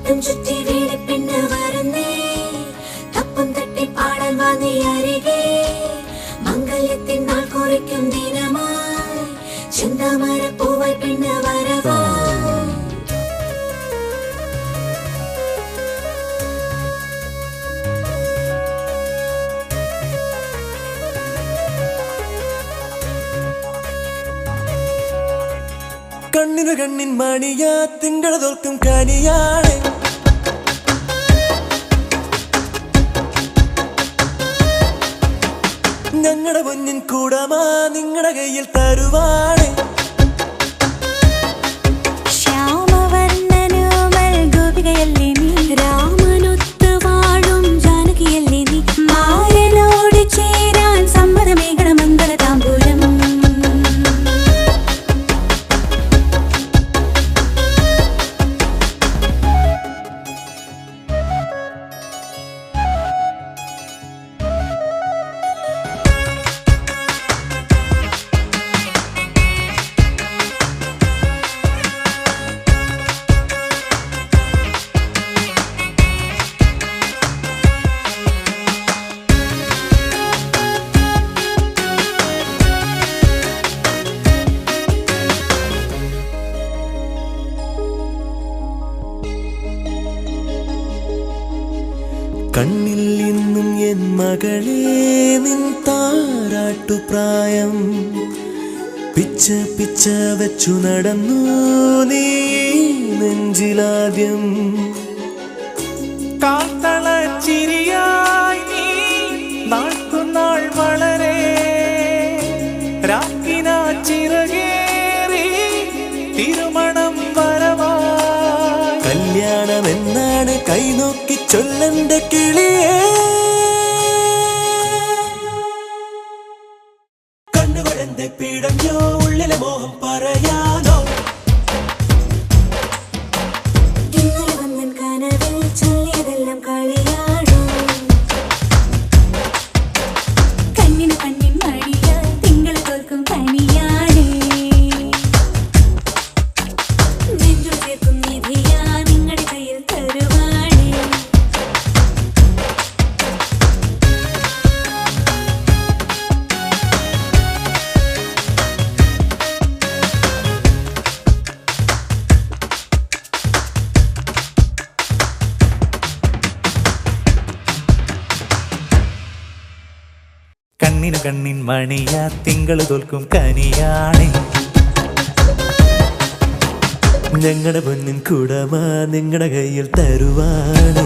വട്ടം ചുറ്റി വീടി പിന്നെ വരുന്നേ തപ്പും തട്ടി പാടാൻ വന്നേ അരികെ മംഗല്യത്തിൻ നാൾ കുറിക്കും ദിനമായി ചെന്താമര പൂവായി പിന്നെ വരവാ കണ്ണിനു കണ്ണിൻ മണിയാ തിങ്കള തോൽക്കും കനിയാണ് ഞങ്ങളുടെ പൊന്നിൻ കൂടമാ നിങ്ങളുടെ കയ്യിൽ തരുവാണ് ശ്യാമവർണ്ണനുമൽ ഗോപികയല്ലേ നീ രാമനൊത്ത് വാഴും ജാനകിയല്ലേ നീ മാരനോട് ചേരാൻ സമ്മതമേകണ മംഗള താമ്പൂലം കണ്ണിൽ ഇന്നും എൻ മകളെ നിൻ താരാട്ടുപ്രായം പിച്ച പിച്ച വെച്ചു നടന്നു നീ നെഞ്ചിലാദ്യം കാത്തളച്ചിരിയായി നീ നാൾക്കുനാൾ വളരെ രാക്കിന ചിറകേറി തിരുമണം വരവാ കല്യാണമെന്നാണ് കൈനോക്കി ചൊല്ലന്റെ കിളിയേ കണ്ണുകളെന്റെ പീഡഞ്ഞോ ഉള്ളിലെ മോഹം പറയാനോ ഇന്നലെ വന്നൻ കനവിൽ ചൊല്ലിയതെല്ലാം കളിയാണോ കണ്ണിന് കണ്ണിൻ മഴിയ തിങ്കള തോൽക്കും കനിയാണേ നെഞ്ചു ചേർക്കും നിധിയാ നിങ്ങളുടെ കയ്യിൽ തരുവാണേ കണ്ണിനു കണ്ണിൻ മണിയാ തിങ്കള് തോൽക്കും കനിയാണേ ഞങ്ങളുടെ പൊന്നിൻ കൂടമാ നിങ്ങളുടെ കയ്യിൽ തരുവാണ്